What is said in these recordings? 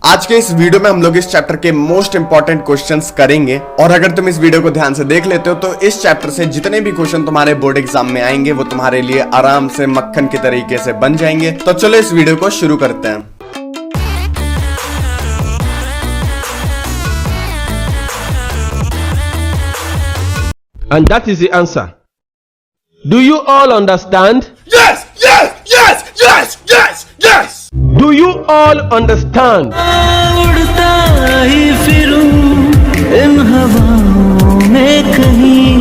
आज के इस वीडियो में हम लोग इस चैप्टर के मोस्ट इंपॉर्टेंट क्वेश्चंस करेंगे और अगर तुम इस वीडियो को ध्यान से देख लेते हो तो इस चैप्टर से जितने भी क्वेश्चन तुम्हारे बोर्ड एग्जाम में आएंगे वो तुम्हारे लिए आराम से मक्खन के तरीके से बन जाएंगे। तो चलो इस वीडियो को शुरू करते हैं। And that is the answer. Do you all understand? Yes! Yes! Yes! Yes! Yes! Yes! Do you all understand? उड़ता ही फिरूं इन हवाओं में कहीं,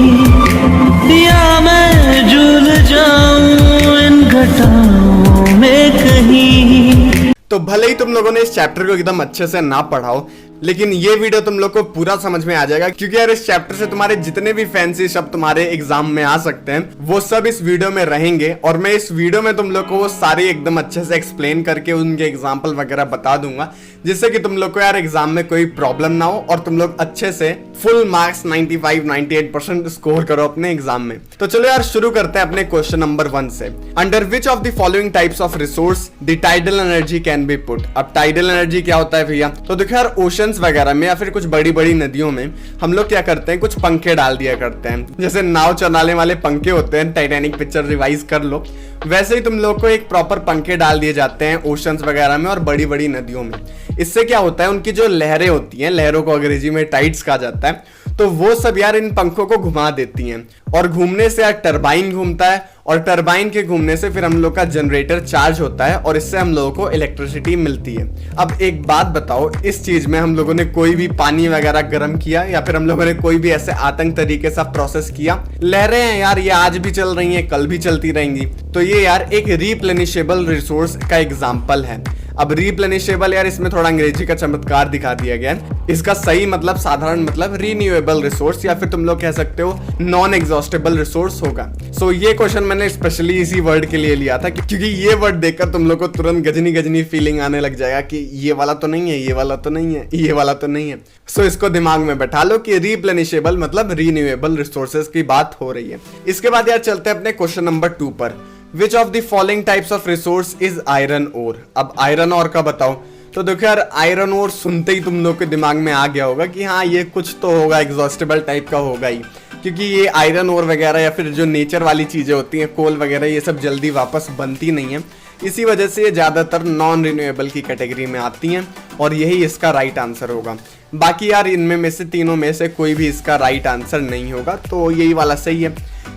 या मैं झूल जाऊं इन घटाओं में कहीं। तो भले ही तुम लोगों ने इस चैप्टर को एकदम अच्छे से ना पढ़ाओ, लेकिन ये वीडियो तुम लोग को पूरा समझ में आ जाएगा, क्योंकि यार इस चैप्टर से तुम्हारे जितने भी फैंसी शब्द तुम्हारे एग्जाम में आ सकते हैं वो सब इस वीडियो में रहेंगे। और मैं इस वीडियो में तुम लोग को वो सारे एकदम अच्छे से एक्सप्लेन करके उनके एग्जाम्पल वगैरह बता दूंगा, जिससे कि तुम लोग को यार एग्जाम में कोई प्रॉब्लम ना हो और तुम लोग अच्छे से फुल मार्क्स 95-98% स्कोर करो अपने एग्जाम में। तो चलो यार शुरू करते हैं अपने क्वेश्चन नंबर 1 से। Under which of the following types of resource the tidal energy can be put. अब टाइडल एनर्जी क्या होता है भैया? तो देखो यार ओशन वगैरह में या फिर कुछ बड़ी बड़ी नदियों में हम लोग क्या करते हैं, कुछ पंखे डाल दिया करते हैं, जैसे नाव चलाने वाले पंखे होते हैं, टाइटैनिक पिक्चर रिवाइज कर लो, वैसे ही तुम लोग को एक प्रॉपर पंखे डाल दिए जाते हैं ओशंस वगैरह में और बड़ी बड़ी नदियों में। इससे क्या होता है, उनकी जो लहरें होती हैं, लहरों को अंग्रेजी में टाइड्स कहा जाता है, तो वो सब यार इन पंखों को घुमा देती हैं और घूमने से यार टरबाइन घूमता है और टरबाइन के घूमने से फिर हम लोग का जनरेटर चार्ज होता है और इससे हम लोगों को इलेक्ट्रिसिटी मिलती है। अब एक बात बताओ, इस चीज में हम लोगों ने कोई भी पानी वगैरह गर्म किया या फिर हम लोगों ने कोई भी ऐसे आतंक तरीके से प्रोसेस किया? लहरें हैं यार, ये आज भी चल रही हैं, कल भी चलती रहेंगी। तो ये यार एक रिप्लेनिशेबल रिसोर्स का एग्जाम्पल है। अब रिप्लेनिशेबल यार इसमें थोड़ा अंग्रेजी का चमत्कार दिखा दिया गया है। इसका सही मतलब, साधारण मतलब रिन्यूएबल रिसोर्स या फिर तुम लोग कह सकते हो नॉन एग्जॉस्टेबल रिसोर्स होगा। सो ये क्वेश्चन मैंने स्पेशली इसी वर्ड के लिए लिया था, क्योंकि ये वर्ड देखकर तुम लोग को तुरंत गजनी गजनी फीलिंग आने लग जाएगा कि ये वाला तो नहीं है, ये वाला तो नहीं है, ये वाला तो नहीं है। सो इसको दिमाग में बैठा लो कि रिप्लेनिशेबल मतलब रिन्यूएबल रिसोर्सेज की बात हो रही है। इसके बाद यार चलते हैं अपने क्वेश्चन नंबर 2 पर। Which of the following types of resource is iron ore? अब आयरन ओर का बताओ। तो देखो यार आयरन ओर सुनते ही तुम लोग के दिमाग में आ गया होगा कि हाँ ये कुछ तो होगा, एग्जॉस्टेबल टाइप का होगा ही, क्योंकि ये आयरन ओर वगैरह या फिर जो नेचर वाली चीजें होती हैं, कोल वगैरह, ये सब जल्दी वापस बनती नहीं है। इसी वजह से ये ज्यादातर नॉन रिन्यूएबल की कैटेगरी में आती हैं और यही इसका राइट आंसर होगा। बाकी यार इनमें से तीनों में से कोई भी इसका राइट आंसर नहीं होगा, तो यही वाला सही है।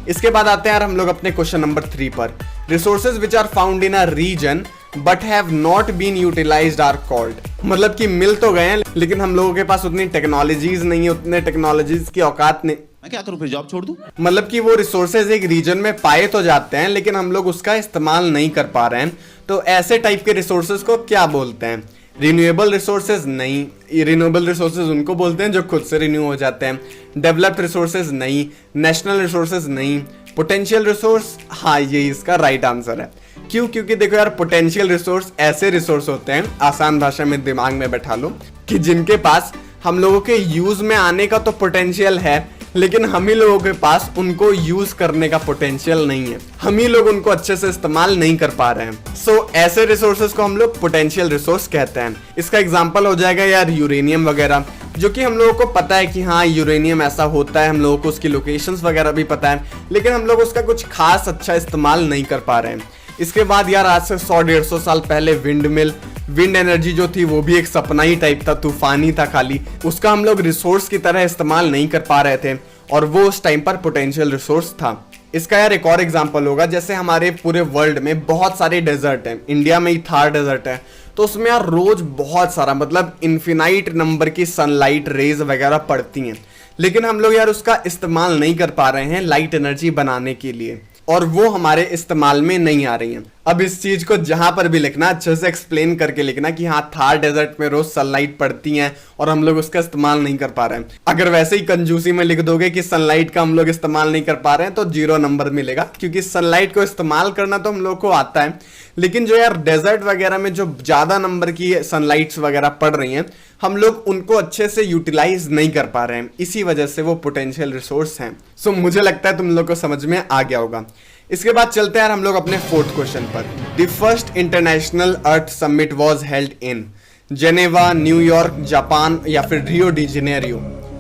इसके बाद आते हैं यार हम लोग अपने क्वेश्चन नंबर 3 पर। Resources which are found in a region but have not been utilised are called. मतलब कि मिल तो गए हैं लेकिन हम लोगों के पास उतनी टेक्नोलॉजीज नहीं है, उतने टेक्नोलॉजीज की औकात नहीं। मैं क्या करूं, फिर जॉब छोड़ दूं? मतलब कि वो रिसोर्सेज एक रीजन में पाए तो जाते हैं लेकिन हम लोग उसका इस्तेमाल नहीं कर पा रहे हैं, तो ऐसे टाइप के रिसोर्सेज को क्या बोलते हैं? रिन्यूएबल रिसोर्सेज नहीं, रिन्यूएबल रिसोर्सेज उनको बोलते हैं जो खुद से रिन्यू हो जाते हैं। डेवलप्ड रिसोर्सेज नहीं, नेशनल रिसोर्सेज नहीं, पोटेंशियल रिसोर्स, हाँ ये इसका राइट आंसर है। क्यों? क्योंकि देखो यार पोटेंशियल रिसोर्स ऐसे रिसोर्स होते हैं, आसान भाषा में दिमाग में बैठा लो, कि जिनके पास हम लोगों के यूज में आने का तो पोटेंशियल है लेकिन हम ही लोगों के पास उनको यूज करने का पोटेंशियल नहीं है, हम ही लोग उनको अच्छे से इस्तेमाल नहीं कर पा रहे हैं। सो ऐसे रिसोर्सेज को हम लोग पोटेंशियल रिसोर्स कहते हैं। इसका एग्जांपल हो जाएगा यार यूरेनियम वगैरह, जो कि हम लोगों को पता है कि हाँ यूरेनियम ऐसा होता है, हम लोगों को उसकी लोकेशंस वगैरह भी पता है, लेकिन हम लोग उसका कुछ खास अच्छा इस्तेमाल नहीं कर पा रहे हैं। इसके बाद यार आज से 100-150 साल पहले विंड मिल, विंड एनर्जी जो थी वो भी एक सपना ही टाइप था, तूफानी था खाली, उसका हम लोग रिसोर्स की तरह इस्तेमाल नहीं कर पा रहे थे और वो उस टाइम पर पोटेंशियल रिसोर्स था। इसका यार एक और एग्जांपल होगा, जैसे हमारे पूरे वर्ल्ड में बहुत सारे डेजर्ट हैं, इंडिया में ही थार डेजर्ट है, तो उसमें यार रोज बहुत सारा मतलब इन्फिनाइट नंबर की सनलाइट रेज वगैरह पड़ती हैं, लेकिन हम लोग यार उसका इस्तेमाल नहीं कर पा रहे हैं लाइट एनर्जी बनाने के लिए, और वो हमारे इस्तेमाल में नहीं आ रही हैं। अब इस चीज को जहां पर भी लिखना अच्छे से एक्सप्लेन करके लिखना कि हाँ थार डेजर्ट में रोज सनलाइट पड़ती हैं और हम लोग उसका इस्तेमाल नहीं कर पा रहे हैं। अगर वैसे ही कंजूसी में लिख दोगे कि सनलाइट का हम लोग इस्तेमाल नहीं कर पा रहे हैं तो 0 नंबर मिलेगा, क्योंकि सनलाइट को इस्तेमाल करना तो हम लोग को आता है, लेकिन जो यार डेजर्ट वगैरह में जो ज्यादा नंबर की सनलाइट्स वगैरह पड़ रही हैं हम लोग उनको अच्छे से यूटिलाइज नहीं कर पा रहे हैं, इसी वजह से वो पोटेंशियल रिसोर्स हैं। सो मुझे लगता है तुम लोग को समझ में आ गया होगा। इसके बाद चलते हैं हम लोग अपने 4th क्वेश्चन पर। The first international earth summit was held in. Geneva, New York, Japan या फिर रियो डी जेनेरियो।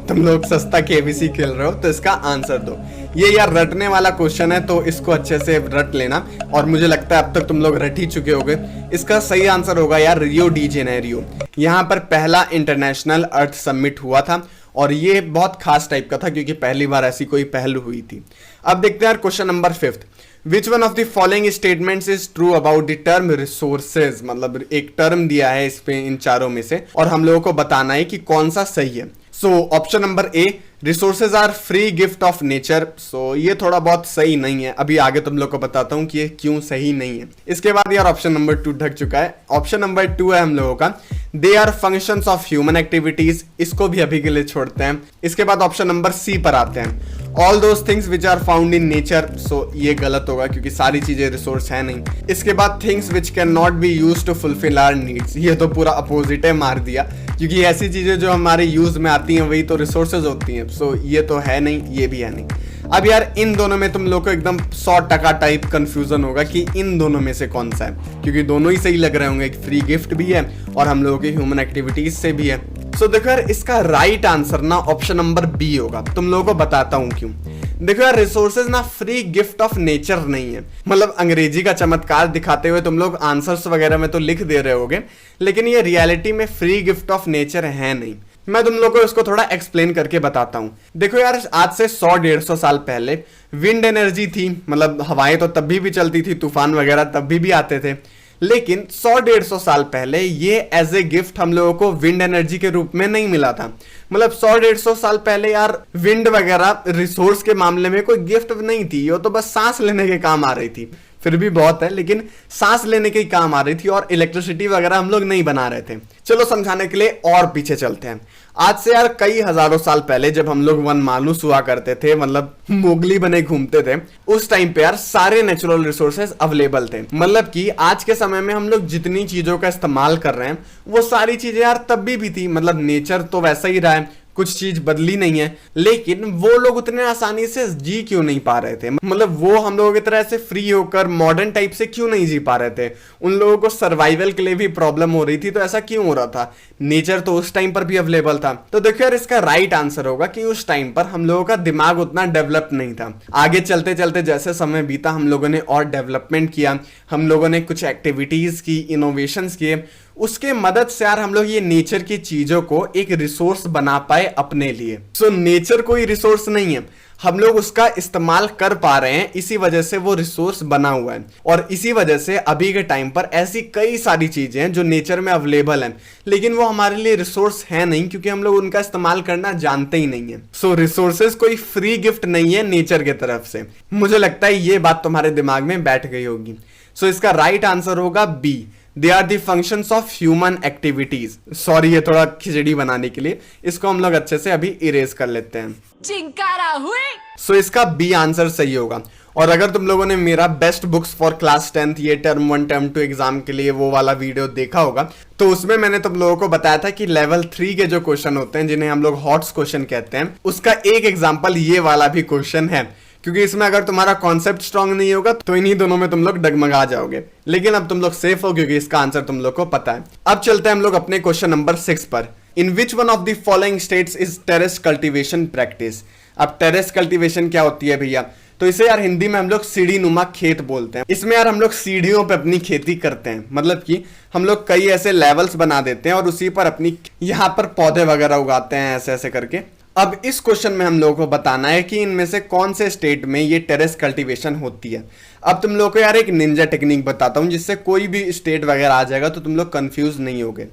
तुम लोग सस्ता केबीसी खेल रहे हो तो इसका आंसर दो। ये यार रटने वाला क्वेश्चन है तो इसको अच्छे से रट लेना, और मुझे लगता है अब तक तुम लोग रट ही चुके होगे। इसका सही आंसर होगा यार रियो डी जेनेरियो। यहाँ पर पहला इंटरनेशनल अर्थ समिट हुआ था और ये बहुत खास टाइप का था क्योंकि पहली बार ऐसी कोई पहल हुई थी। अब देखते हैं question number 5। Which one of the following statements is true about the term resources. मतलब एक टर्म दिया है इस पे इन चारों में से और हम लोगों को बताना है कि कौन सा सही है। So option number A, resources are free gift of nature. So ये थोड़ा बहुत सही नहीं है, अभी आगे तुम लोग को बताता हूं कि ये क्यों सही नहीं है। इसके बाद यार ऑप्शन नंबर 2 ढक चुका है। ऑप्शन नंबर 2 है हम लोगों का, they are functions of human activities. इसको भी अभी के लिए छोड़ते हैं। इसके बाद ऑप्शन नंबर सी पर आते हैं, all those things which are found in nature. So ये गलत होगा क्योंकि सारी चीजें रिसोर्स है नहीं। इसके बाद things which can not be use to fulfil our needs. ये तो पूरा अपोजिट है, मार दिया, क्योंकि ऐसी चीजें जो हमारे यूज में आती हैं वही तो रिसोर्सेज होती हैं। सो ये तो है नहीं, ये भी है नहीं। अब यार इन दोनों में तुम लोग को एकदम 100% टाइप कंफ्यूजन होगा कि इन दोनों में से कौन सा है, क्योंकि दोनों ही सही लग रहे होंगे। फ्री गिफ्ट भी है और हम लोगों की ह्यूमन एक्टिविटीज से भी है। सो देखो यार इसका राइट आंसर ना ऑप्शन नंबर बी होगा। तुम लोगों को बताता हूं क्यों। देखो यार रिसोर्सेज ना फ्री गिफ्ट ऑफ नेचर नहीं है। मतलब अंग्रेजी का चमत्कार दिखाते हुए तुम लोग आंसर्स वगैरह में तो लिख दे रहे होगे, लेकिन ये रियलिटी में फ्री गिफ्ट ऑफ नेचर है नहीं। मैं तुम लोगों को इसको थोड़ा एक्सप्लेन करके बताता हूं। देखो यार आज से 100-150 साल पहले विंड एनर्जी थी, मतलब हवाएं तो तब भी चलती थी, तूफान वगैरह तब भी आते थे। लेकिन 100-150 साल पहले ये एज ए गिफ्ट हम लोगों को विंड एनर्जी के रूप में नहीं मिला था। मतलब 100-150 साल पहले यार विंड वगैरह रिसोर्स के मामले में कोई गिफ्ट नहीं थी, ये तो बस सांस लेने के काम आ रही थी। फिर भी बहुत है, लेकिन सांस लेने के काम आ रही थी और इलेक्ट्रिसिटी वगैरह हम लोग नहीं बना रहे थे। चलो समझाने के लिए और पीछे चलते हैं। आज से यार कई हजारों साल पहले जब हम लोग वन मानुस हुआ करते थे, मतलब मोगली बने घूमते थे, उस टाइम पे यार सारे नेचुरल रिसोर्सेज अवेलेबल थे। मतलब कि आज के समय में हम लोग जितनी चीजों का इस्तेमाल कर रहे हैं वो सारी चीजें यार तब भी थी। मतलब नेचर तो वैसा ही रहा है, कुछ चीज बदली नहीं है, लेकिन वो लोग उतने आसानी से जी क्यों नहीं पा रहे थे। मतलब वो हम लोगों की तरह से फ्री होकर मॉडर्न टाइप से क्यों नहीं जी पा रहे थे। उन लोगों को सर्वाइवल के लिए भी प्रॉब्लम हो रही थी, तो ऐसा क्यों हो रहा था। नेचर तो उस टाइम पर भी अवेलेबल था। तो देखो यार इसका राइट आंसर होगा कि उस टाइम पर हम लोगों का दिमाग उतना डेवलप नहीं था। आगे चलते चलते जैसे समय बीता हम लोगों ने और डेवलपमेंट किया, हम लोगों ने कुछ एक्टिविटीज की, इनोवेशंस किए, उसके मदद से यार हम लोग ये नेचर की चीजों को एक रिसोर्स बना पाए अपने लिए। सो नेचर कोई रिसोर्स नहीं है, हम लोग उसका इस्तेमाल कर पा रहे हैं, इसी वजह से वो रिसोर्स बना हुआ है। और इसी वजह से अभी के टाइम पर ऐसी कई सारी चीजें हैं जो नेचर में अवेलेबल हैं, लेकिन वो हमारे लिए रिसोर्स है नहीं क्योंकि हम लोग उनका इस्तेमाल करना जानते ही नहीं है। सो रिसोर्सेज कोई फ्री गिफ्ट नहीं है नेचर की तरफ से। मुझे लगता है ये बात तुम्हारे दिमाग में बैठ गई होगी। सो इसका राइट आंसर होगा B, they are the functions of human activities. Sorry ये थोड़ा खिचड़ी बनाने के लिए, इसको हम लोग अच्छे से अभी इरेज कर लेते हैं। चिंकारा हुए। सो इसका बी आंसर सही होगा। और अगर तुम लोगों ने मेरा best books for class 10th ये टर्म 1 टर्म 2 एग्जाम के लिए वो वाला वीडियो देखा होगा, तो उसमें मैंने तुम लोगों को बताया था कि लेवल 3 के जो क्वेश्चन होते हैं जिन्हें हम लोग हॉट्स क्वेश्चन कहते हैं, उसका एक एग्जाम्पल ये वाला भी क्वेश्चन है। क्योंकि इसमें अगर तुम्हारा कॉन्सेप्ट स्ट्रांग नहीं होगा तो इन्हीं दोनों में तुम लोग डगमगा जाओगे। लेकिन अब तुम लोग सेफ हो क्योंकि इसका आंसर तुम लोग को पता है। अब चलते हैं हम लोग अपने क्वेश्चन नंबर 6 पर। In which one of the following states is terrace cultivation practice. अब टेरेस कल्टीवेशन क्या होती है भैया, तो इसे यार हिंदी में हम लोग सीढ़ी नुमा खेत बोलते हैं। इसमें यार हम लोग सीढ़ियों पे अपनी खेती करते हैं, मतलब कि हम लोग कई ऐसे लेवल्स बना देते हैं और उसी पर अपनी यहाँ पर पौधे वगैरह उगाते हैं ऐसे ऐसे करके। अब इस क्वेश्चन में हम लोगों को बताना है कि इनमें से कौन से स्टेट में ये टेरेस कल्टीवेशन होती है। अब तुम लोग को यार एक निंजा टेक्निक बताता हूँ जिससे कोई भी स्टेट वगैरह आ जाएगा तो तुम लोग कंफ्यूज नहीं होगे।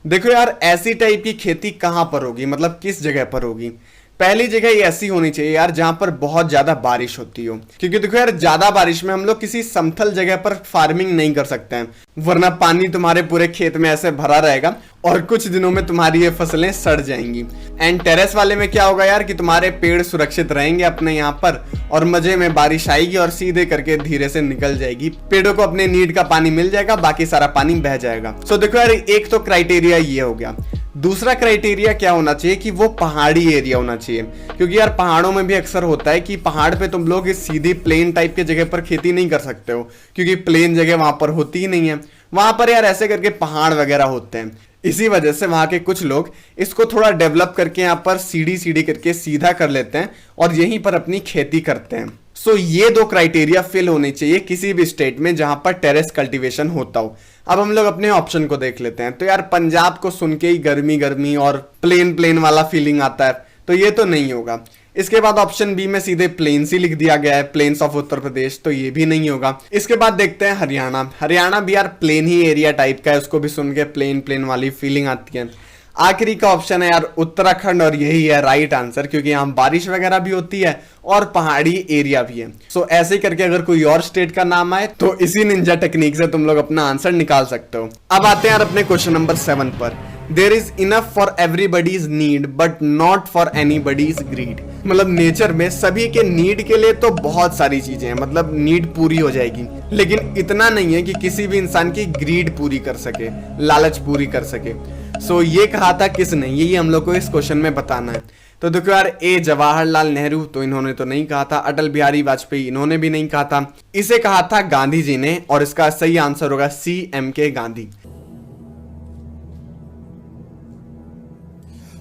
देखो यार ऐसी टाइप की खेती कहाँ पर होगी, मतलब किस जगह पर होगी। पहली जगह ये ऐसी होनी चाहिए यार जहां पर बहुत ज्यादा बारिश होती हो, क्योंकि देखो यार ज्यादा बारिश में हम लोग किसी समतल जगह पर फार्मिंग नहीं कर सकते हैं, वरना पानी तुम्हारे पूरे खेत में ऐसे भरा रहेगा और कुछ दिनों में तुम्हारी ये फसलें सड़ जाएंगी। एंड टेरेस वाले में क्या होगा यार कि तुम्हारे पेड़ सुरक्षित रहेंगे अपने यहाँ पर और मजे में बारिश आएगी और सीधे करके धीरे से निकल जाएगी, पेड़ों को अपने नीड का पानी मिल जाएगा, बाकी सारा पानी बह जाएगा। सो देखो यार एक तो क्राइटेरिया ये हो गया। दूसरा क्राइटेरिया क्या होना चाहिए कि वो पहाड़ी एरिया होना चाहिए, क्योंकि यार पहाड़ों में भी अक्सर होता है कि पहाड़ पे तुम लोग इस सीधी प्लेन टाइप के जगह पर खेती नहीं कर सकते हो, क्योंकि प्लेन जगह वहां पर होती ही नहीं है। वहां पर यार ऐसे करके पहाड़ वगैरह होते हैं। इसी वजह से वहां के कुछ लोग इसको थोड़ा डेवलप करके यहाँ पर सीढ़ी सीढ़ी करके सीधा कर लेते हैं और यहीं पर अपनी खेती करते हैं। सो ये दो क्राइटेरिया फिल होने चाहिए किसी भी स्टेट में जहां पर टेरेस कल्टीवेशन होता हो। अब हम लोग अपने ऑप्शन को देख लेते हैं। तो यार पंजाब को सुन के ही गर्मी गर्मी और प्लेन प्लेन वाला फीलिंग आता है, तो ये तो नहीं होगा। इसके बाद ऑप्शन बी में सीधे प्लेन्स ही लिख दिया गया है, प्लेन्स ऑफ उत्तर प्रदेश, तो ये भी नहीं होगा। इसके बाद देखते हैं हरियाणा। हरियाणा भी यार प्लेन ही एरिया टाइप का है, उसको भी सुन के प्लेन प्लेन वाली फीलिंग आती है। आखिरी का ऑप्शन है यार उत्तराखंड, और यही है राइट आंसर, क्योंकि यहाँ बारिश वगैरह भी होती है और पहाड़ी एरिया भी है। सो ऐसे ही करके अगर कोई और स्टेट का नाम आए तो इसी निंजा टेक्निक से तुम लोग अपना आंसर निकाल सकते हो। अब आते हैं यार अपने क्वेश्चन नंबर 7 पर। There is enough for everybody's need but not for anybody's greed. मतलब नेचर में सभी के नीड के लिए तो बहुत सारी चीजें हैं, मतलब नीड पूरी हो जाएगी, लेकिन इतना नहीं है कि किसी भी इंसान की ग्रीड पूरी कर सके, लालच पूरी कर सके। सो ये कहा था किसने, यही हम लोग को इस क्वेश्चन में बताना है। तो देखो यार, ए जवाहरलाल नेहरू, तो इन्होंने तो नहीं कहा था। अटल बिहारी वाजपेयी, इन्होंने भी नहीं कहा था। इसे कहा था गांधी जी ने, और इसका सही आंसर होगा सी एम के गांधी।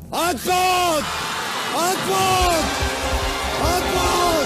अद्भुत! अद्भुत! अद्भुत!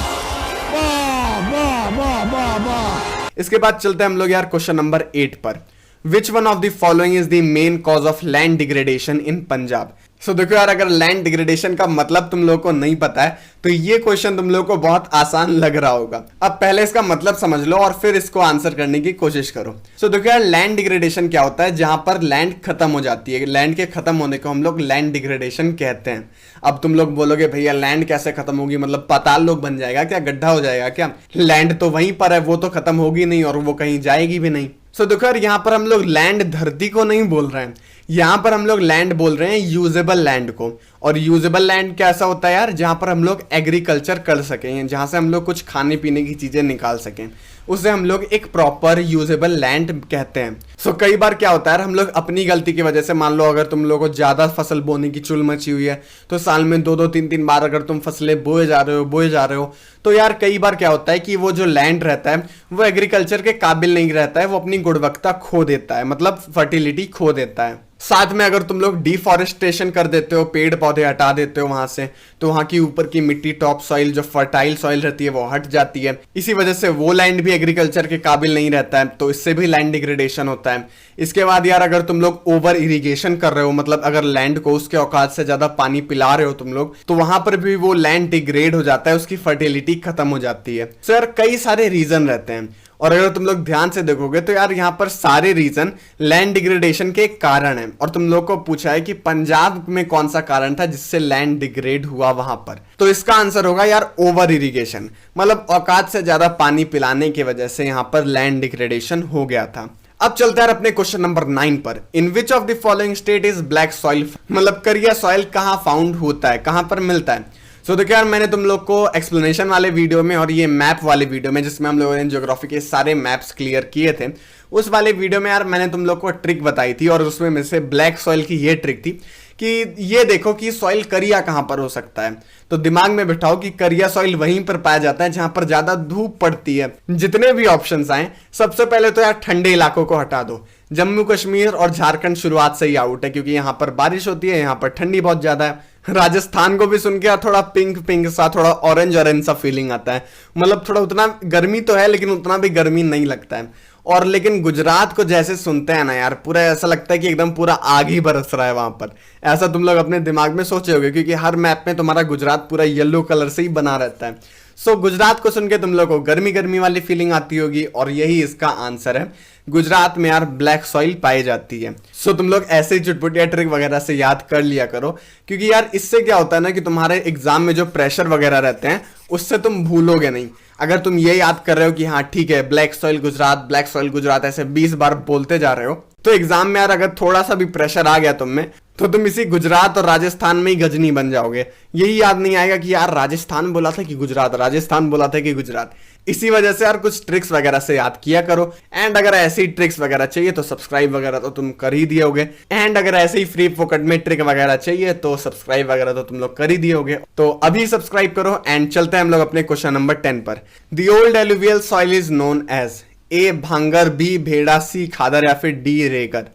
वाह वाह वाह वाह वाह! इसके बाद चलते हैं हम लोग यार क्वेश्चन नंबर 8 पर। Which one of the following is the main cause of land degradation in Punjab. So देखो यार, अगर लैंड डिग्रेडेशन का मतलब तुम लोगों को नहीं पता है तो ये क्वेश्चन तुम लोगों को बहुत आसान लग रहा होगा। अब पहले इसका मतलब समझ लो और फिर इसको आंसर करने की कोशिश करो। सो देखो यार, लैंड डिग्रेडेशन क्या होता है, जहां पर लैंड खत्म हो जाती है। लैंड के खत्म होने को हम लोग लैंड डिग्रेडेशन कहते हैं। अब तुम लोग बोलोगे भैया लैंड कैसे खत्म होगी, मतलब पाताल लोक बन जाएगा क्या, गड्ढा हो जाएगा क्या? लैंड तो वहीं पर है, वो तो खत्म होगी नहीं और वो कहीं जाएगी भी नहीं। सो देखो यार, यहाँ पर हम लोग लैंड धरती को नहीं बोल रहे हैं, यहाँ पर हम लोग लैंड बोल रहे हैं यूजेबल लैंड को। और यूजेबल लैंड कैसा होता है यार, जहां पर हम लोग एग्रीकल्चर कर सकें, जहां से हम लोग कुछ खाने पीने की चीजें निकाल सकें, उसे हम लोग एक प्रॉपर यूजेबल लैंड कहते हैं। सो कई बार क्या होता है, हम लोग अपनी गलती की वजह से, मान लो अगर तुम लोगों को ज्यादा फसल बोने की चुल मची हुई है, तो साल में 2-2, 3-3 बार अगर तुम फसलें बोए जा रहे हो, तो यार कई बार क्या होता है कि वो जो लैंड रहता है वो एग्रीकल्चर के काबिल नहीं रहता है, वो अपनी गुणवत्ता खो देता है, मतलब फर्टिलिटी खो देता है। साथ में अगर तुम लोग डिफॉरेस्टेशन कर देते हो, पेड़ पौधे हटा देते हो वहां से, तो वहां की ऊपर की मिट्टी, टॉप सॉइल, जो फर्टाइल सॉइल रहती है वो हट जाती है। इसी वजह से वो लैंड भी एग्रीकल्चर के काबिल नहीं रहता है, तो इससे भी लैंड डिग्रेडेशन होता है। इसके बाद यार, अगर तुम लोग ओवर इरिगेशन कर रहे हो, मतलब अगर लैंड को उसके औकात से ज्यादा पानी पिला रहे हो तुम लोग, तो वहां पर भी वो लैंड डिग्रेड हो जाता है, उसकी फर्टिलिटी खत्म हो जाती है। सो यार कई सारे रीजन रहते हैं, और अगर तुम लोग ध्यान से देखोगे तो यार यहाँ पर सारे रीजन लैंड डिग्रेडेशन के कारण है। और तुम लोग को पूछा है कि पंजाब में कौन सा कारण था जिससे लैंड डिग्रेड हुआ वहां पर, तो इसका आंसर होगा यार ओवर इरिगेशन, मतलब औकात से ज्यादा पानी पिलाने की वजह से यहाँ पर लैंड डिग्रेडेशन हो गया था। अब चलते हैं अपने क्वेश्चन नंबर 9 पर। In which of the following state is black soil, मतलब करिया सॉइल कहां फाउंड होता है, कहां पर मिलता है। सो देखो यार, मैंने तुम लोग को एक्सप्लेनेशन वाले वीडियो में और ये मैप वाले वीडियो में, जिसमें हम लोगों ने ज्योग्राफी के सारे मैप्स क्लियर किए थे, उस वाले वीडियो में यार मैंने तुम लोग को ट्रिक बताई थी, और उसमें में से ब्लैक सॉइल की ये ट्रिक थी कि ये देखो कि सॉइल करिया कहां पर हो सकता है। तो दिमाग में बिठाओ कि करिया सॉइल वहीं पर पाया जाता है जहां पर ज्यादा धूप पड़ती है। जितने भी ऑप्शंस आए, सबसे पहले तो यार ठंडे इलाकों को हटा दो। जम्मू कश्मीर और झारखंड शुरुआत से ही आउट है, क्योंकि यहाँ पर बारिश होती है, यहाँ पर ठंडी बहुत ज्यादा है। राजस्थान को भी सुन के थोड़ा पिंक पिंक सा, थोड़ा ऑरेंज सा फीलिंग आता है, मतलब थोड़ा उतना गर्मी तो है लेकिन उतना भी गर्मी नहीं लगता है। और लेकिन गुजरात को जैसे सुनते हैं ना यार, पूरा ऐसा लगता है कि एकदम पूरा आग ही बरस रहा है वहां पर। ऐसा तुम लोग अपने दिमाग में सोचे होगे, क्योंकि हर मैप में तुम्हारा गुजरात पूरा येलो कलर से ही बना रहता है। सो गुजरात को सुन के तुम लोग को गर्मी गर्मी वाली फीलिंग आती होगी, और यही इसका आंसर है। गुजरात में यार ब्लैक सॉइल पाई जाती है। सो तुम लोग ऐसे ही चुटपुटिया ट्रिक वगैरह से याद कर लिया करो, क्योंकि यार इससे क्या होता है ना कि तुम्हारे एग्जाम में जो प्रेशर वगैरह रहते हैं उससे तुम भूलोगे नहीं। अगर तुम ये याद कर रहे हो कि हाँ ठीक है, ब्लैक सॉइल गुजरात ऐसे 20 बार बोलते जा रहे हो, तो एग्जाम में यार अगर थोड़ा सा भी प्रेशर आ गया तुम में, तो तुम इसी गुजरात और राजस्थान में ही गजनी बन जाओगे। यही याद नहीं आएगा कि यार राजस्थान बोला था कि गुजरात, राजस्थान बोला था कि गुजरात। इसी वजह से यार कुछ ट्रिक्स वगैरह से याद किया करो। एंड अगर ऐसी ट्रिक्स वगैरह चाहिए तो सब्सक्राइब वगैरह तो तुम कर ही दिए होगे। एंड अगर ऐसे ही फ्री फोकट में ट्रिक वगैरह चाहिए तो सब्सक्राइब वगैरह तो तुम लोग कर ही दिए होगे। तो अभी सब्सक्राइब करो। एंड चलते हैं हम लोग अपने क्वेश्चन नंबर 10 पर। The old alluvial soil is known as A bhangar, B भेड़ा, सी खादर या फिर डी रेगर।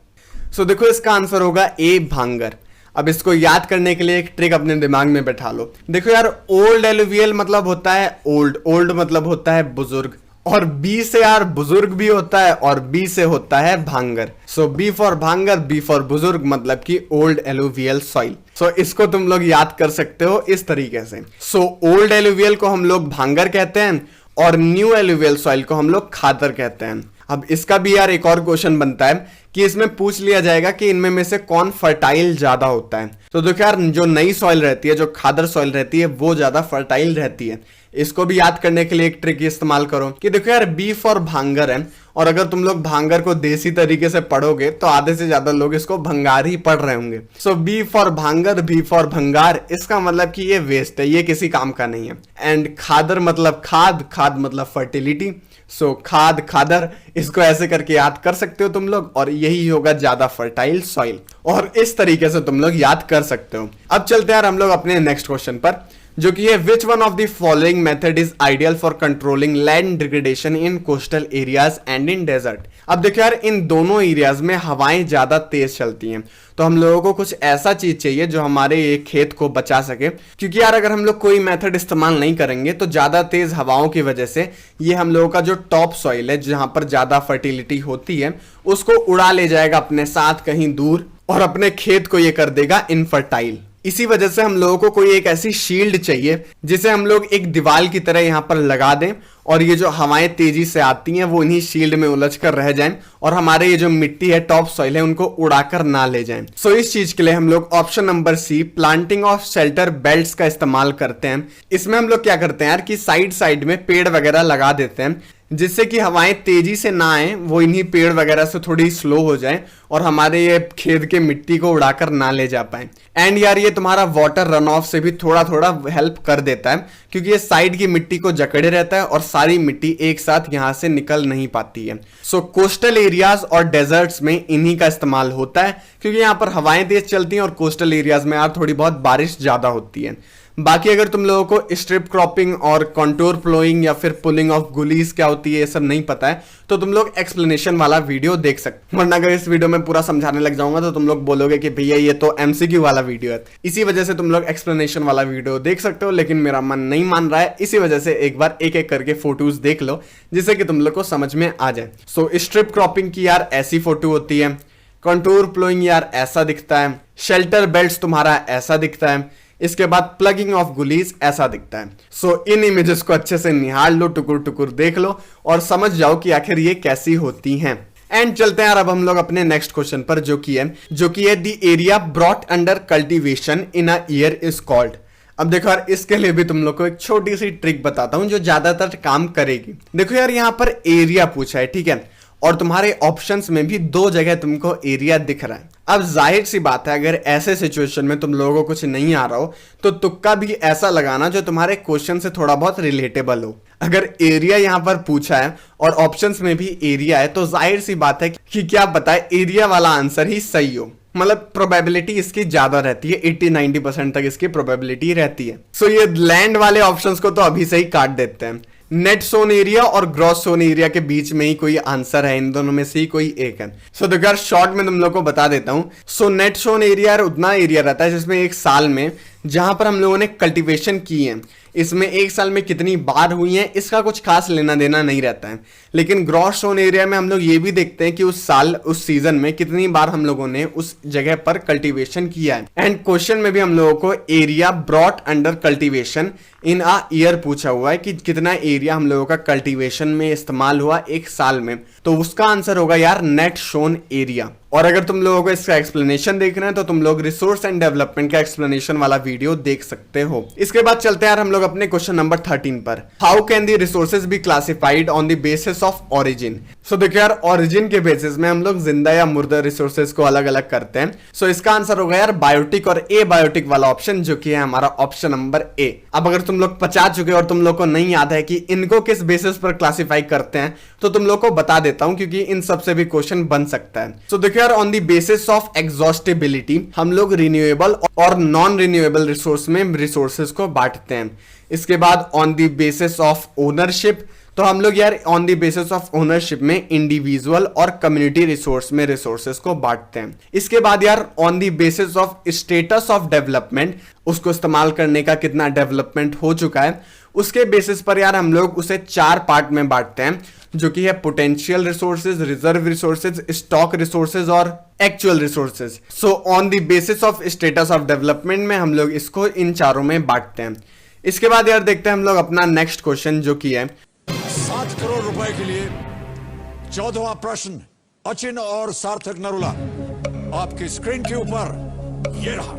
सो देखो इसका आंसर होगा ए भांगर। अब इसको याद करने के लिए एक ट्रिक अपने दिमाग में बैठा लो। देखो यार, ओल्ड एलुवियल मतलब होता है ओल्ड, ओल्ड मतलब होता है बुजुर्ग, और बी से यार बुजुर्ग भी होता है और बी से होता है भांगर। सो बी फॉर भांगर, बी फॉर बुजुर्ग, मतलब कि ओल्ड एलुवियल सॉइल। सो इसको तुम लोग याद कर सकते हो इस तरीके से। सो ओल्ड एलुवियल को हम लोग भांगर कहते हैं और न्यू एलुवियल सॉइल को हम लोग खादर कहते हैं। अब इसका भी यार एक और क्वेश्चन बनता है कि इसमें पूछ लिया जाएगा कि इनमें में से कौन फर्टाइल ज्यादा होता है। तो देखो यार, जो नई सॉइल रहती है, जो खादर सॉइल रहती है, वो ज्यादा फर्टाइल रहती है। इसको भी याद करने के लिए एक ट्रिक इस्तेमाल करो कि देखो यार, बी फॉर भांगर है, और अगर तुम लोग भांगर को देसी तरीके से पढ़ोगे तो आधे से ज्यादा लोग इसको भंगार ही पढ़ रहे होंगे। सो बी फॉर भांगर, बी फॉर भंगार, इसका मतलब कि ये वेस्ट है, ये किसी काम का नहीं है। एंड खादर मतलब खाद, खाद मतलब फर्टिलिटी। सो खाद, खादर, इसको ऐसे करके याद कर सकते हो तुम लोग, और यही होगा ज्यादा फर्टाइल सॉइल, और इस तरीके से तुम लोग याद कर सकते हो। अब चलते हैं यार हम लोग अपने नेक्स्ट क्वेश्चन पर, जो कि है which one of the following method is ideal for controlling land degradation in coastal areas and in desert. अब देखो यार, इन दोनों एरियाज में हवाएं ज्यादा तेज चलती हैं, तो हम लोगों को कुछ ऐसा चीज चाहिए जो हमारे ये खेत को बचा सके, क्योंकि यार अगर हम लोग कोई मेथड इस्तेमाल नहीं करेंगे तो ज्यादा तेज हवाओं की वजह से ये हम लोगों का जो टॉप सॉइल है, जहां पर ज्यादा फर्टिलिटी होती है, उसको उड़ा ले जाएगा अपने साथ कहीं दूर, और अपने खेत को ये कर देगा इनफर्टाइल। इसी वजह से हम लोगों को कोई एक ऐसी शील्ड चाहिए जिसे हम लोग एक दीवार की तरह यहां पर लगा दें, और ये जो हवाएं तेजी से आती हैं वो इन्हीं शील्ड में उलझ कर रह जाएं, और हमारे ये जो मिट्टी है, टॉप सॉइल है, उनको उड़ाकर ना ले जाएं। सो इस चीज के लिए हम लोग option number C, planting of shelter belts का इस्तेमाल करते हैं। इसमें हम लोग क्या करते हैं यार कि साइड साइड में पेड़ वगैरह लगा देते हैं, जिससे कि हवाएं तेजी से ना आए, वो इन्हीं पेड़ वगैरह से थोड़ी स्लो हो जाए और हमारे ये खेत के मिट्टी को उड़ाकर ना ले जा पाए। एंड यार ये तुम्हारा वाटर रन ऑफ से भी थोड़ा थोड़ा हेल्प कर देता है, क्योंकि ये साइड की मिट्टी को जकड़े रहता है और सारी मिट्टी एक साथ यहां से निकल नहीं पाती है। सो कोस्टल एरियाज और डेजर्ट्स में इन्हीं का इस्तेमाल होता है, क्योंकि यहाँ पर हवाएं तेज चलती हैं और कोस्टल एरियाज में यार थोड़ी बहुत बारिश ज्यादा होती है। बाकी अगर तुम लोगों को स्ट्रिप क्रॉपिंग और कंटूर प्लोइंग या फिर पुलिंग ऑफ गुलीज क्या होती है ये सब नहीं पता है, तो तुम लोग एक्सप्लेनेशन वाला वीडियो देख सकते हो। वरना अगर इस वीडियो में पूरा समझाने लग जाऊंगा तो तुम लोग बोलोगे कि भैया ये तो एमसीक्यू वाला वीडियो है। इसी वजह से तुम लोग एक्सप्लेनेशन वाला वीडियो देख सकते हो, लेकिन मेरा मन नहीं मान रहा है, इसी वजह से एक बार एक एक करके फोटोज देख लो, जिससे कि तुम लोग को समझ में आ जाए। सो स्ट्रिप क्रॉपिंग की यार ऐसी फोटो होती है, कंटूर प्लोइंग यार ऐसा दिखता है, शेल्टर बेल्ट्स तुम्हारा ऐसा दिखता है, इसके बाद प्लगिंग ऑफ गुलीज ऐसा दिखता है। सो इन इमेजेस को अच्छे से निहार लो, टुकुर टुकुर देख लो और समझ जाओ कि आखिर ये कैसी होती हैं। एंड चलते हैं यार अब हम लोग अपने नेक्स्ट क्वेश्चन पर, जो कि है the area brought under cultivation in a year is called. अब देखो यार, इसके लिए भी तुम लोग को एक छोटी सी ट्रिक बताता हूं जो ज्यादातर काम करेगी। देखो यार, यहाँ पर एरिया पूछा है, ठीक है, और तुम्हारे ऑप्शंस में भी दो जगह तुमको एरिया दिख रहा है। अब जाहिर सी बात है, अगर ऐसे सिचुएशन में तुम लोगों को कुछ नहीं आ रहा हो तो तुक्का भी ऐसा लगाना जो तुम्हारे क्वेश्चन से थोड़ा बहुत रिलेटेबल हो। अगर एरिया यहां पर पूछा है और ऑप्शंस में भी एरिया है, तो जाहिर सी बात है कि क्या पता है एरिया वाला आंसर ही सही हो, मतलब प्रोबेबिलिटी इसकी ज्यादा रहती है, 80-90% तक इसकी प्रोबेबिलिटी रहती है। सो ये लैंड वाले ऑप्शंस को तो अभी से ही काट देते हैं। नेट सोन एरिया और ग्रॉस सोन एरिया के बीच में ही कोई आंसर है, इन दोनों में से ही कोई एक है। सो देखो यार, शॉर्ट में तुम लोग को बता देता हूं। सो नेट सोन एरिया उतना एरिया रहता है जिसमें एक साल में जहां पर हम लोगों ने कल्टीवेशन की है, इसमें एक साल में कितनी बार हुई है इसका कुछ खास लेना देना नहीं रहता है। लेकिन ग्रॉस सोन एरिया में हम लोग ये भी देखते हैं कि उस साल, उस सीजन में कितनी बार हम लोगों ने उस जगह पर कल्टीवेशन किया है। एंड क्वेश्चन में भी हम लोगों को area brought under cultivation in a year पूछा हुआ है कि कितना एरिया हम लोगों का कल्टीवेशन में इस्तेमाल हुआ एक साल में, तो उसका आंसर होगा यार नेट शोन एरिया। और अगर तुम लोगों को इसका एक्सप्लेनेशन देखना है तो तुम लोग रिसोर्स एंड डेवलपमेंट का एक्सप्लेनेशन वाला वीडियो देख सकते हो। इसके बाद चलते हैं यार हम लोग अपने क्वेश्चन नंबर 13 पर। How can the resources be classified on the basis of origin. So देखो यार, ओरिजिन के बेसिस में हम लोग जिंदा या मुर्दा रिसोर्सेज को अलग अलग करते हैं। सो इसका आंसर होगा यार बायोटिक और ए बायोटिक वाला ऑप्शन, जो कि है हमारा ऑप्शन नंबर ए। अब अगर तुम लोग 50 चुके और तुम लोग को नहीं याद है कि इनको किस बेसिस पर क्लासिफाई करते हैं, तो तुम लोग को बता देता हूं, क्योंकि इन सब से भी क्वेश्चन बन सकता है। सो देखो यार, on the basis of exhaustibility हम लोग रिन्यूएबल और नॉन रिन्यूएबल रिसोर्स में रिसोर्सेज को बांटते हैं। इसके बाद on the basis of ownership, तो हम लोग यार on the basis of ownership में इंडिविजुअल और कम्युनिटी रिसोर्स में रिसोर्सेज को बांटते हैं। इसके बाद यार on the basis of status of development, उसको इस्तेमाल करने का कितना डेवलपमेंट हो चुका है, उसके बेसिस पर यार हम लोग उसे 4 पार्ट में बांटते हैं, जो कि है potential resources, reserve resources, stock resources और actual resources. So on the basis of status of development में हम लोग इसको इन चारों में बांटते हैं। इसके बाद यार देखते हैं हम लोग अपना नेक्स्ट क्वेश्चन, जो कि है 7 करोड़ रुपए के लिए 14वां प्रश्न अचिन और सार्थक नरुला। आपकी स्क्रीन के ऊपर ये रहा।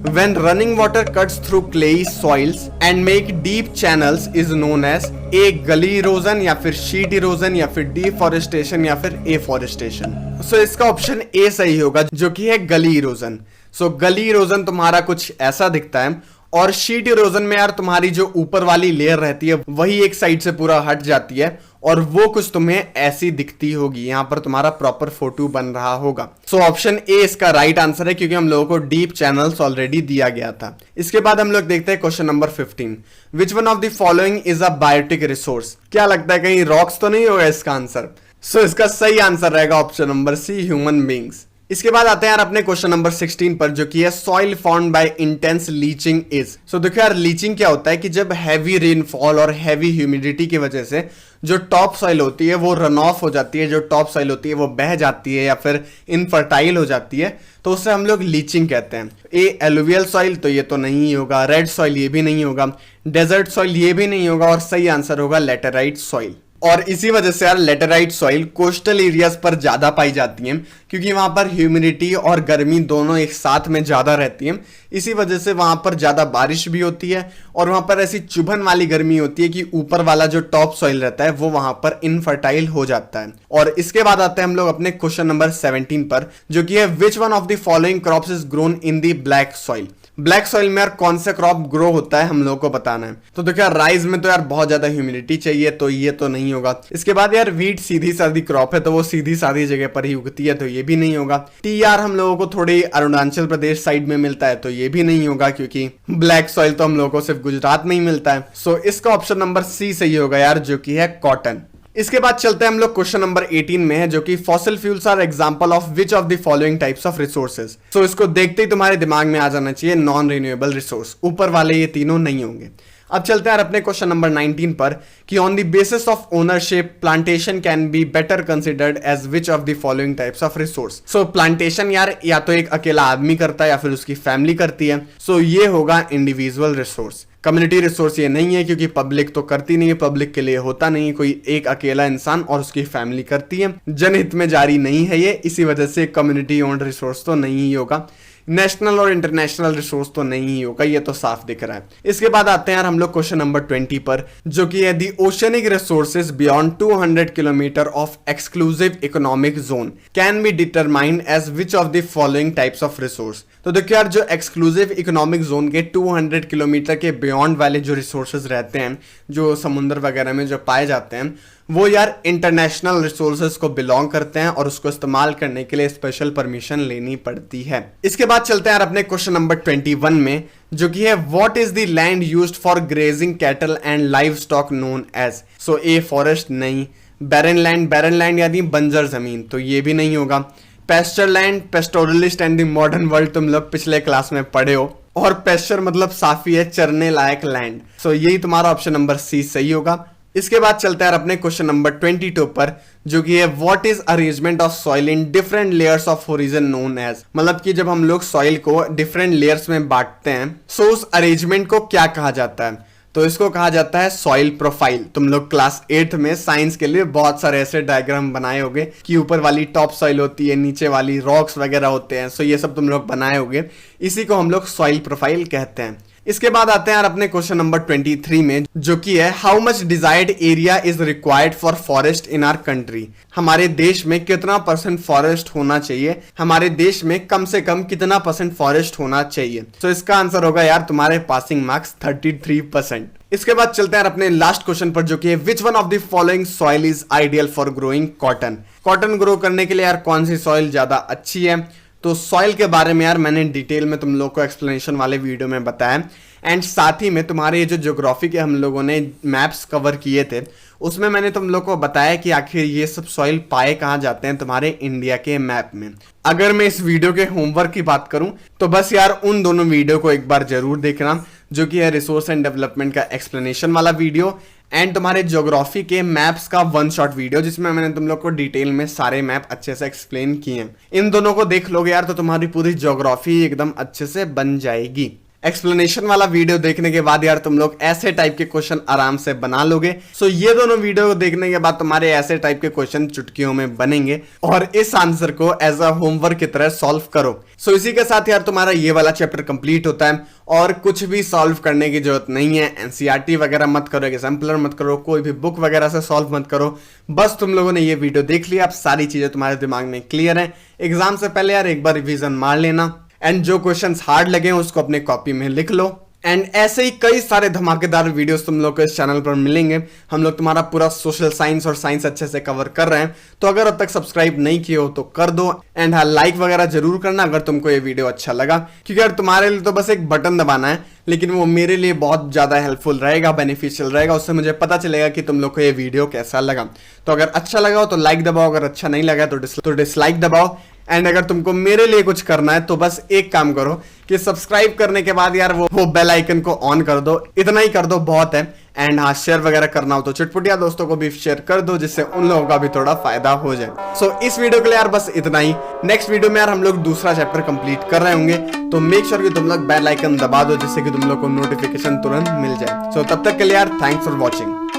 When running water cuts through clayey soils and make deep channels is known as A. gully erosion या फिर sheet erosion या फिर deforestation या फिर afforestation। So इसका ऑप्शन A सही होगा, जो कि है गली इरोजन। So गली इरोजन तुम्हारा कुछ ऐसा दिखता है, और शीट इरोजन में यार तुम्हारी जो ऊपर वाली लेयर रहती है वही एक साइड से पूरा हट जाती है और वो कुछ तुम्हें ऐसी दिखती होगी। यहां पर तुम्हारा प्रॉपर फोटो बन रहा होगा। सो ऑप्शन ए इसका राइट आंसर है, क्योंकि हम लोगों को डीप चैनल्स ऑलरेडी दिया गया था। इसके बाद हम लोग देखते हैं question number 15। Which one of the following is a biotic resource. क्या लगता है कहीं रॉक्स तो नहीं होगा इसका आंसर? सो इसका सही आंसर रहेगा option number C, human beings. इसके बाद आते हैं यार अपने क्वेश्चन नंबर 16 पर, जो कि है soil formed by intense leaching is. So देखो यार लीचिंग क्या होता है कि जब हैवी रेनफॉल और हैवी ह्यूमिडिटी की वजह से जो टॉप सॉइल होती है वो रन ऑफ हो जाती है, जो टॉप सॉइल होती है वो बह जाती है या फिर इनफर्टाइल हो जाती है, तो उससे हम लोग लीचिंग कहते हैं। ए एलुवियल सॉइल, तो ये तो नहीं होगा। रेड सॉइल ये भी नहीं होगा। डेजर्ट सॉइल ये भी नहीं होगा। और सही आंसर होगा लेटेराइट सॉइल। और इसी वजह से यार लेटेराइट सॉइल कोस्टल एरियाज पर ज्यादा पाई जाती हैं, क्योंकि वहां पर ह्यूमिडिटी और गर्मी दोनों एक साथ में ज्यादा रहती हैं। इसी वजह से वहां पर ज्यादा बारिश भी होती है और वहां पर ऐसी चुभन वाली गर्मी होती है कि ऊपर वाला जो टॉप सॉइल रहता है वो वहां पर इनफर्टाइल हो जाता है। और इसके बाद आते हैं हम लोग अपने क्वेश्चन नंबर 17 पर, जो कि है which one of the following crops is grown in the black soil. Black soil में यार कौन सा क्रॉप ग्रो होता है हम लोगों को बताना है। तो देखो यार राइस में तो यार बहुत ज्यादा ह्यूमिडिटी चाहिए, तो ये तो नहीं होगा। इसके बाद यार व्हीट सीधी सादी क्रॉप है, तो वो सीधी सादी जगह पर ही उगती है, तो ये भी नहीं होगा। टी यार हम लोगों को थोड़ी अरुणाचल प्रदेश साइड में मिलता है, तो ये भी नहीं होगा, क्योंकि ब्लैक सॉइल तो हम लोगों को सिर्फ गुजरात में ही मिलता है। सो इसका ऑप्शन नंबर सी सही होगा यार, जो कि है कॉटन। इसके बाद चलते हैं हम लोग क्वेश्चन नंबर 18 में है, जो कि fossil fuels are example of which of the following types of resources. So इसको देखते ही तुम्हारे दिमाग में आ जाना चाहिए नॉन रिन्यूएबल रिसोर्स। ऊपर वाले ये तीनों नहीं होंगे। अब चलते हैं अपने क्वेश्चन नंबर 19 पर, कि on the basis of ownership plantation can be better considered as which of the following types of resource. So plantation यार या तो एक अकेला आदमी करता है या फिर उसकी फैमिली करती है। सो ये होगा इंडिविजुअल रिसोर्स। कम्युनिटी रिसोर्स ये नहीं है, क्योंकि पब्लिक तो करती नहीं है, पब्लिक के लिए होता नहीं, कोई एक अकेला इंसान और उसकी फैमिली करती है। जनहित में जारी नहीं है ये, इसी वजह से कम्युनिटी ओन्ड रिसोर्स तो नहीं ही होगा। नेशनल और इंटरनेशनल रिसोर्स तो नहीं ही होगा, ये तो साफ दिख रहा है। इसके बाद आते हैं यार हम लोग क्वेश्चन नंबर 20 पर, जो कि है the oceanic resources beyond 200 kilometre of exclusive economic zone can be determined as which of the following types of resource. तो देखिए यार जो एक्सक्लूसिव इकोनॉमिक जोन के 200 किलोमीटर के बियॉन्ड वाले जो रिसोर्सेज रहते हैं, जो समुद्र वगैरह में जो पाए जाते हैं, वो यार इंटरनेशनल रिसोर्सेज को बिलोंग करते हैं और उसको इस्तेमाल करने के लिए स्पेशल परमिशन लेनी पड़ती है। इसके बाद चलते हैं यार अपने क्वेश्चन नंबर 21 में, जो कि है what is the land used for grazing cattle and live stock known as. So A forest नहीं। बैरन लैंड यानी बंजर जमीन, तो ये भी नहीं होगा। Pasture land, pastoralist and the modern world तुम लोग पिछले क्लास में पढ़े हो, और पेस्चर मतलब साफी है, चरने लायक लैंड। सो यही तुम्हारा ऑप्शन नंबर सी सही होगा। इसके बाद चलते हैं अपने क्वेश्चन नंबर 22 पर, जो कि है what is arrangement of soil in different layers of horizon known as. मतलब कि जब हम लोग सॉइल को डिफरेंट लेयर्स में बांटते हैं, सो उस अरेंजमेंट को क्या कहा जाता है। तो इसको कहा जाता है सॉइल प्रोफाइल। तुम लोग क्लास 8 में साइंस के लिए बहुत सारे ऐसे डायग्राम बनाए होंगे कि ऊपर वाली टॉप सॉइल होती है, नीचे वाली रॉक्स वगैरह होते हैं। सो ये सब तुम लोग बनाए होंगे, इसी को हम लोग सॉइल प्रोफाइल कहते हैं। इसके बाद आते हैं यार अपने क्वेश्चन नंबर 23 में, जो कि है how much desired area is required for forest in our country. हमारे देश में कितना % फॉरेस्ट होना चाहिए, हमारे देश में कम से कम कितना % फॉरेस्ट होना चाहिए। तो इसका आंसर होगा यार तुम्हारे पासिंग मार्क्स 33%। इसके बाद चलते हैं अपने लास्ट क्वेश्चन पर, जो कि है which one of the following soil is ideal for growing cotton. Cotton grow करने के लिए यार कौन सी सॉइल ज्यादा अच्छी है। तो सॉइल के बारे में यार मैंने डिटेल में तुम लोग को एक्सप्लेनेशन वाले वीडियो में बताया, एंड साथ ही में तुम्हारे ये जो ज्योग्राफी के हम लोगों ने मैप्स कवर किए थे उसमें मैंने तुम लोग को बताया कि आखिर ये सब सॉइल पाए कहाँ जाते हैं तुम्हारे इंडिया के मैप में। अगर मैं इस वीडियो के होमवर्क की बात करूं तो बस यार उन दोनों वीडियो को एक बार जरूर देखना, जो कि है रिसोर्स एंड डेवलपमेंट का एक्सप्लेनेशन वाला वीडियो एंड तुम्हारे ज्योग्राफी के मैप्स का वन शॉट वीडियो, जिसमें मैंने तुम लोग को डिटेल में सारे मैप अच्छे से एक्सप्लेन किए हैं। इन दोनों को देख लोगे यार तो तुम्हारी पूरी ज्योग्राफी एकदम अच्छे से बन जाएगी। एक्सप्लेनेशन वाला वीडियो देखने के बाद यार तुम लोग ऐसे टाइप के क्वेश्चन आराम से बना लोगे। सो ये दोनों वीडियो देखने के बाद तुम्हारे ऐसे टाइप के क्वेश्चन चुटकियों में बनेंगे और इस आंसर को एज अ होमवर्क की तरह सॉल्व करो। सो इसी के साथ यार तुम्हारा ये वाला चैप्टर कंप्लीट होता है और कुछ भी सॉल्व करने की जरूरत नहीं है। एनसीईआरटी वगैरह मत करो, एग्जाम्पलर मत करो, कोई भी बुक वगैरह से सॉल्व मत करो। बस तुम लोगों ने ये वीडियो देख लिया, अब सारी चीजें तुम्हारे दिमाग में क्लियर है। एग्जाम से पहले यार एक बार रिवीजन मार लेना एंड जो क्वेश्चंस हार्ड लगे उसको अपने कॉपी में लिख लो। एंड ऐसे ही कई सारे धमाकेदार वीडियोस तुम लोग को इस चैनल पर मिलेंगे। हम लोग तुम्हारा पूरा सोशल साइंस और साइंस अच्छे से कवर कर रहे हैं, तो अगर अब तक सब्सक्राइब नहीं किए हो तो कर दो एंड हाँ लाइक वगैरह जरूर करना अगर तुमको ये वीडियो अच्छा लगा, क्योंकि यार तुम्हारे लिए तो बस एक बटन दबाना है, लेकिन वो मेरे लिए बहुत ज्यादा हेल्पफुल रहेगा, बेनिफिशियल रहेगा। उससे मुझे पता चलेगा कि तुम लोग को ये वीडियो कैसा लगा। तो अगर अच्छा लगा हो तो लाइक दबाओ, अगर अच्छा नहीं लगा तो डिसलाइक दबाओ। एंड अगर तुमको मेरे लिए कुछ करना है तो बस एक काम करो कि सब्सक्राइब करने के बाद यार वो बेल आइकन को ऑन कर दो, इतना ही कर दो बहुत है। एंड हाँ शेयर वगैरह करना हो तो चुटपुटिया दोस्तों को भी शेयर कर दो, जिससे उन लोगों का भी थोड़ा फायदा हो जाए। सो इस वीडियो के लिए यार बस इतना ही। नेक्स्ट वीडियो में यार हम लोग दूसरा चैप्टर कंप्लीट कर रहे होंगे, तो मेक श्योर कि तुम लोग बेल आइकन दबा दो जिससे कि तुम लोग को नोटिफिकेशन तुरंत मिल जाए। सो तब तक के लिए यार थैंक्स फॉर वॉचिंग।